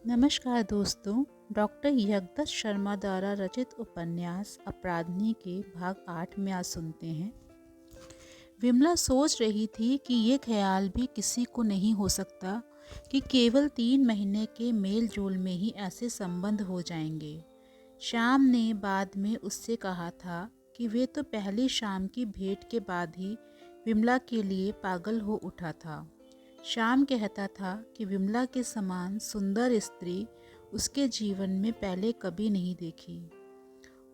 नमस्कार दोस्तों। डॉक्टर यगदत्त शर्मा द्वारा रचित उपन्यास अपराधनी के भाग 8 में आज सुनते हैं। विमला सोच रही थी कि ये ख्याल भी किसी को नहीं हो सकता कि केवल 3 महीने के मेल जोल में ही ऐसे संबंध हो जाएंगे। श्याम ने बाद में उससे कहा था कि वे तो पहली शाम की भेंट के बाद ही विमला के लिए पागल हो उठा था। श्याम कहता था कि विमला के समान सुंदर स्त्री उसके जीवन में पहले कभी नहीं देखी।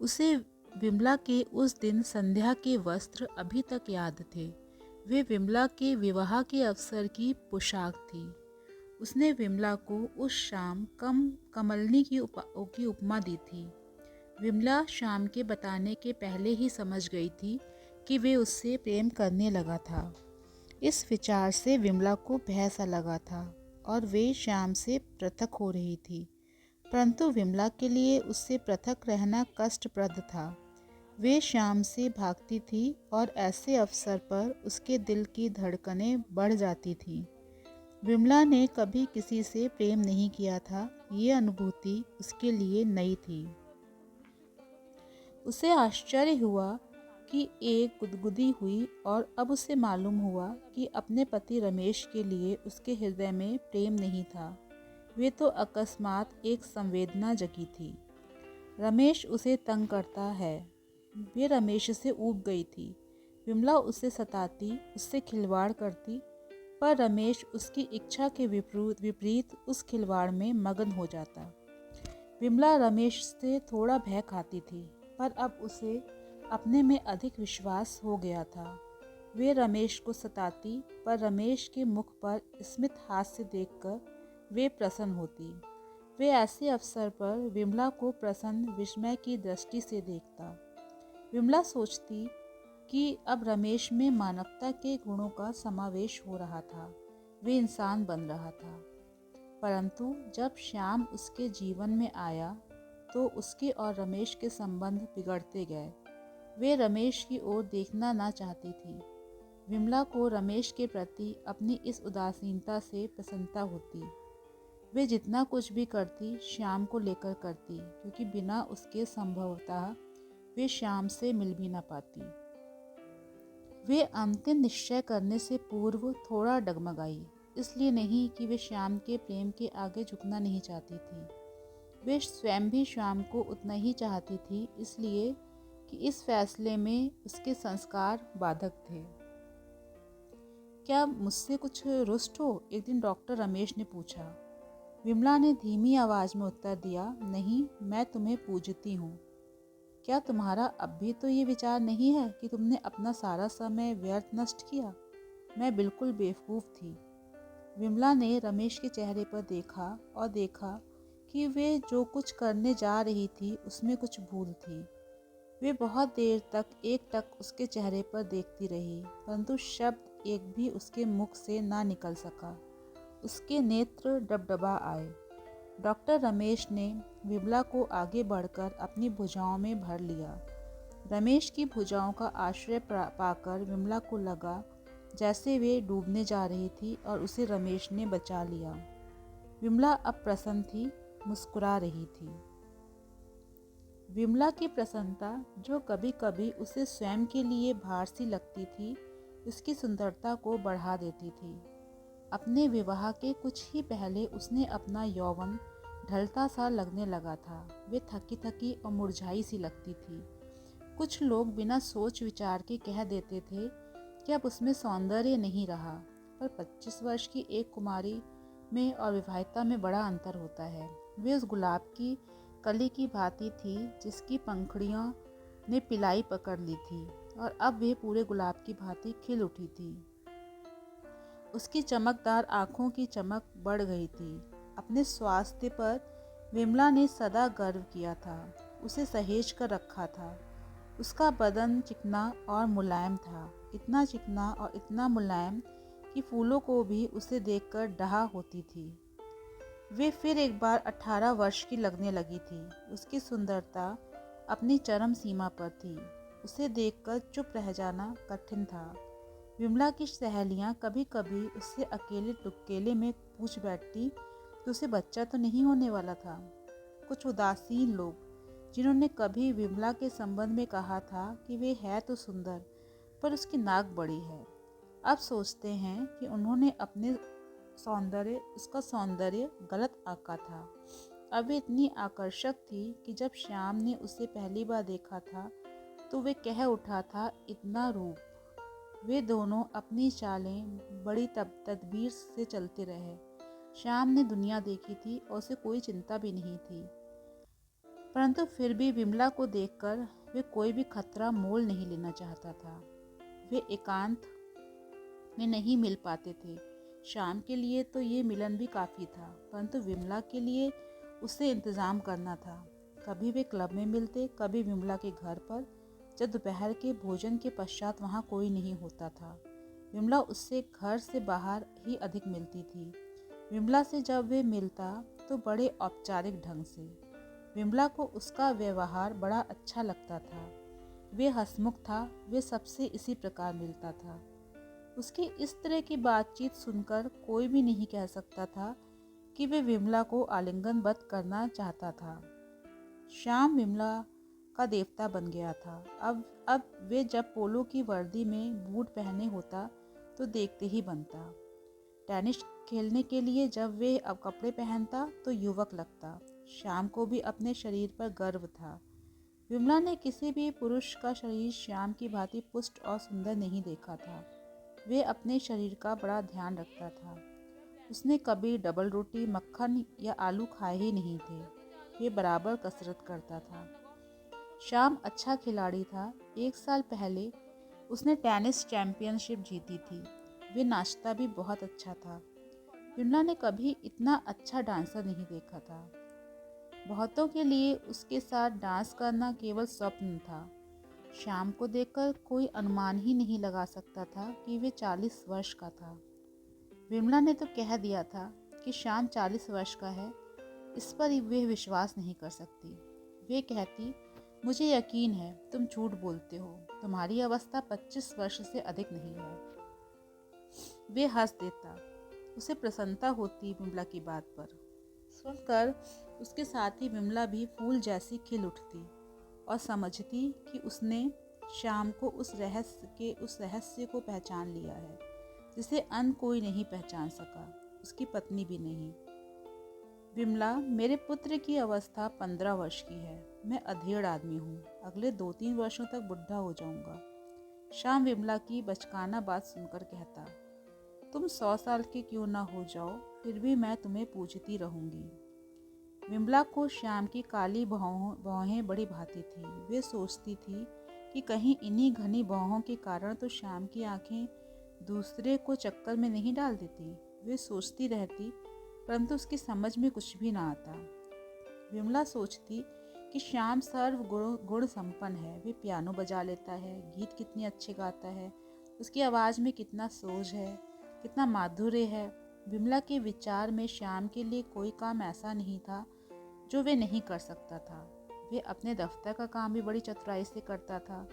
उसे विमला के उस दिन संध्या के वस्त्र अभी तक याद थे। वे विमला के विवाह के अवसर की पोशाक थी। उसने विमला को उस शाम कमलनी की उपमा दी थी। विमला श्याम के बताने के पहले ही समझ गई थी कि वे उससे प्रेम करने लगा था। इस विचार से विमला को भय सा लगा था और वे श्याम से पृथक हो रही थी, परंतु विमला के लिए उससे पृथक रहना कष्टप्रद था। वे श्याम से भागती थी और ऐसे अवसर पर उसके दिल की धड़कनें बढ़ जाती थीं। विमला ने कभी किसी से प्रेम नहीं किया था, ये अनुभूति उसके लिए नई थी। उसे आश्चर्य हुआ कि एक गुदगुदी हुई और अब उसे मालूम हुआ कि अपने पति रमेश के लिए उसके हृदय में प्रेम नहीं था। वे तो अकस्मात एक संवेदना जगी थी। रमेश उसे तंग करता है। वे रमेश से ऊब गई थी। विमला उसे सताती, उससे खिलवाड़ करती, पर रमेश उसकी इच्छा के विपरीत उस खिलवाड़ में मगन हो जाता। विमला रमेश से थोड़ा भय खाती थी, पर अब उसे अपने में अधिक विश्वास हो गया था। वे रमेश को सताती, पर रमेश के मुख पर स्मित हास्य देखकर वे प्रसन्न होती। वे ऐसे अवसर पर विमला को प्रसन्न विस्मय की दृष्टि से देखता। विमला सोचती कि अब रमेश में मानवता के गुणों का समावेश हो रहा था। वे इंसान बन रहा था। परंतु जब श्याम उसके जीवन में आया तो उसके और रमेश के संबंध बिगड़ते गए। वे रमेश की ओर देखना ना चाहती थी। विमला को रमेश के प्रति अपनी इस उदासीनता से प्रसन्नता होती। वे जितना कुछ भी करती श्याम को लेकर करती, क्योंकि बिना उसके संभवतः वे श्याम से मिल भी ना पाती। वे अंतिम निश्चय करने से पूर्व थोड़ा डगमगाई, इसलिए नहीं कि वे श्याम के प्रेम के आगे झुकना नहीं चाहती थी। वे स्वयं भी श्याम को उतना ही चाहती थी, इसलिए कि इस फैसले में उसके संस्कार बाधक थे। क्या मुझसे कुछ रुष्ट हो? एक दिन डॉक्टर रमेश ने पूछा। विमला ने धीमी आवाज में उत्तर दिया, नहीं, मैं तुम्हें पूजती हूँ। क्या तुम्हारा अब भी तो ये विचार नहीं है कि तुमने अपना सारा समय व्यर्थ नष्ट किया? मैं बिल्कुल बेवकूफ़ थी। विमला ने रमेश के चेहरे पर देखा और देखा कि वे जो कुछ करने जा रही थी उसमें कुछ भूल थी। वे बहुत देर तक एकटक उसके चेहरे पर देखती रही, परंतु शब्द एक भी उसके मुख से ना निकल सका। उसके नेत्र डबडबा आए। डॉक्टर रमेश ने विमला को आगे बढ़कर अपनी भुजाओं में भर लिया। रमेश की भुजाओं का आश्रय पाकर विमला को लगा जैसे वे डूबने जा रही थी और उसे रमेश ने बचा लिया। विमला अब प्रसन्न थी, मुस्कुरा रही थी। विमला की प्रसन्नता, जो कभी कभी उसे स्वयं के लिए भार सी लगती थी, उसकी सुंदरता को बढ़ा देती थी। अपने विवाह के कुछ ही पहले उसने अपना यौवन ढलता सा लगने लगा था। वे थकी थकी और मुरझाई सी लगती थी। कुछ लोग बिना सोच विचार के कह देते थे कि अब उसमें सौंदर्य नहीं रहा, पर 25 वर्ष की एक कुमारी में और विवाहिता में बड़ा अंतर होता है। वे उस गुलाब की कली की भांति थी जिसकी पंखुड़ियों ने पिलाई पकड़ ली थी और अब वे पूरे गुलाब की भांति खिल उठी थी। उसकी चमकदार आंखों की चमक बढ़ गई थी। अपने स्वास्थ्य पर विमला ने सदा गर्व किया था। उसे सहेज कर रखा था। उसका बदन चिकना और मुलायम था, इतना चिकना और इतना मुलायम कि फूलों को भी उसे देखकर डहा होती थी। वे फिर एक बार 18 वर्ष की लगने लगी थी। उसकी सुंदरता अपनी चरम सीमा पर थी। उसे देखकर चुप रह जाना कठिन था। विमला की सहेलियां कभी कभी उससे अकेले टुकेले में पूछ बैठती कि उसे बच्चा तो नहीं होने वाला था। कुछ उदासीन लोग जिन्होंने कभी विमला के संबंध में कहा था कि वे है तो सुंदर पर उसकी नाक बड़ी है, अब सोचते हैं कि उन्होंने अपने उसका सौंदर्य गलत आंका था। अब वे इतनी आकर्षक थी कि जब श्याम ने उसे पहली बार देखा था तो वे कह उठा था, इतना रूप। वे दोनों अपनी चालें बड़ी तदबीर से चलते रहे। श्याम ने दुनिया देखी थी और उसे कोई चिंता भी नहीं थी, परंतु फिर भी विमला को देखकर वे कोई भी खतरा मोल नहीं लेना चाहता था। वे एकांत में नहीं मिल पाते थे। श्याम के लिए तो ये मिलन भी काफ़ी था, परंतु विमला के लिए उसे इंतज़ाम करना था। कभी वे क्लब में मिलते, कभी विमला के घर पर, जब दोपहर के भोजन के पश्चात वहाँ कोई नहीं होता था। विमला उससे घर से बाहर ही अधिक मिलती थी। विमला से जब वे मिलता तो बड़े औपचारिक ढंग से। विमला को उसका व्यवहार बड़ा अच्छा लगता था। वे हंसमुख था, वे सबसे इसी प्रकार मिलता था। उसकी इस तरह की बातचीत सुनकर कोई भी नहीं कह सकता था कि वे विमला को आलिंगनबद्ध करना चाहता था। श्याम विमला का देवता बन गया था। अब वे जब पोलो की वर्दी में बूट पहने होता तो देखते ही बनता। टेनिस खेलने के लिए जब वे अब कपड़े पहनता तो युवक लगता। श्याम को भी अपने शरीर पर गर्व था। विमला ने किसी भी पुरुष का शरीर श्याम की भांति पुष्ट और सुंदर नहीं देखा था। वे अपने शरीर का बड़ा ध्यान रखता था। उसने कभी डबल रोटी, मक्खन या आलू खाए ही नहीं थे। वे बराबर कसरत करता था। श्याम अच्छा खिलाड़ी था। 1 साल पहले उसने टेनिस चैंपियनशिप जीती थी। वे नाचता भी बहुत अच्छा था। विमला ने कभी इतना अच्छा डांसर नहीं देखा था। बहुतों के लिए उसके साथ डांस करना केवल स्वप्न था। श्याम को देखकर कोई अनुमान ही नहीं लगा सकता था कि वे 40 वर्ष का था। विमला ने तो कह दिया था कि श्याम 40 वर्ष का है। इस पर वे विश्वास नहीं कर सकती। वे कहती, मुझे यकीन है तुम झूठ बोलते हो, तुम्हारी अवस्था 25 वर्ष से अधिक नहीं है। वे हंस देता। उसे प्रसन्नता होती विमला की बात पर। सुनकर उसके साथ ही विमला भी फूल जैसी खिल उठती और समझती कि उसने श्याम को उस रहस्य को पहचान लिया है जिसे अन्य कोई नहीं पहचान सका, उसकी पत्नी भी नहीं। विमला, मेरे पुत्र की अवस्था 15 वर्ष की है। मैं अधेड़ आदमी हूँ। अगले 2-3 वर्षों तक बुढ़ा हो जाऊंगा। श्याम विमला की बचकाना बात सुनकर कहता, तुम 100 साल के क्यों ना हो जाओ, फिर भी मैं तुम्हें पूछती रहूंगी। विमला को श्याम की काली भौहें बड़ी भाती थी। वे सोचती थी कि कहीं इन्हीं घनी भौहों के कारण तो श्याम की आंखें दूसरे को चक्कर में नहीं डाल देती। वे सोचती रहती, परंतु उसकी समझ में कुछ भी ना आता। विमला सोचती कि श्याम सर्व गुण संपन्न है। वे पियानो बजा लेता है, गीत कितने अच्छे गाता है, उसकी आवाज़ में कितना सोज है, कितना माधुर्य है। विमला के विचार में श्याम के लिए कोई काम ऐसा नहीं था जो वे नहीं कर सकता था। वे अपने दफ्तर का काम भी बड़ी चतुराई से करता था।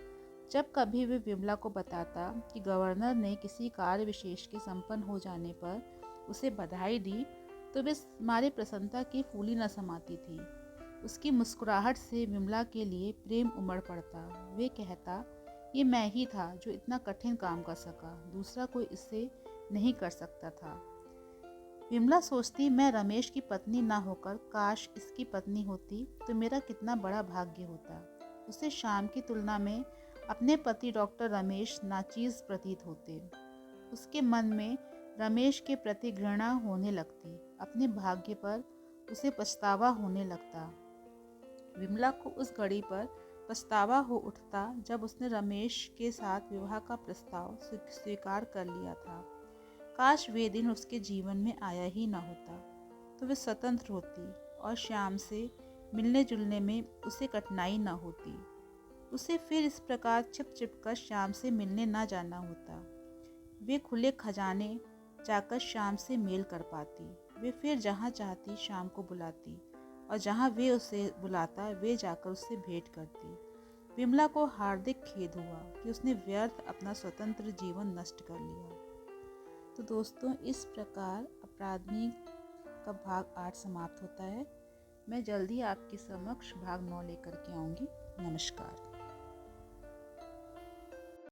जब कभी वे विमला को बताता कि गवर्नर ने किसी कार्य विशेष के संपन्न हो जाने पर उसे बधाई दी, तो वे मारे प्रसन्नता की फूली न समाती थी। उसकी मुस्कुराहट से विमला के लिए प्रेम उमड़ पड़ता। वे कहता, ये मैं ही था जो इतना कठिन काम कर सका, दूसरा कोई इसे नहीं कर सकता था। विमला सोचती, मैं रमेश की पत्नी ना होकर काश इसकी पत्नी होती तो मेरा कितना बड़ा भाग्य होता। उसे श्याम की तुलना में अपने पति डॉक्टर रमेश नाचीज प्रतीत होते। उसके मन में रमेश के प्रति घृणा होने लगती। अपने भाग्य पर उसे पछतावा होने लगता। विमला को उस घड़ी पर पछतावा हो उठता जब उसने रमेश के साथ विवाह का प्रस्ताव स्वीकार कर लिया था। काश वे दिन उसके जीवन में आया ही ना होता, तो वे स्वतंत्र होती और श्याम से मिलने जुलने में उसे कठिनाई ना होती। उसे फिर इस प्रकार छिप कर श्याम से मिलने ना जाना होता। वे खुले खजाने जाकर श्याम से मेल कर पाती। वे फिर जहाँ चाहती श्याम को बुलाती और जहाँ वे उसे बुलाता वे जाकर उससे भेंट करती। विमला को हार्दिक खेद हुआ कि उसने व्यर्थ अपना स्वतंत्र जीवन नष्ट कर लिया। तो दोस्तों, इस प्रकार अपराधी का भाग 8 समाप्त होता है। मैं जल्दी आपके समक्ष भाग 9 लेकर के आऊँगी। नमस्कार।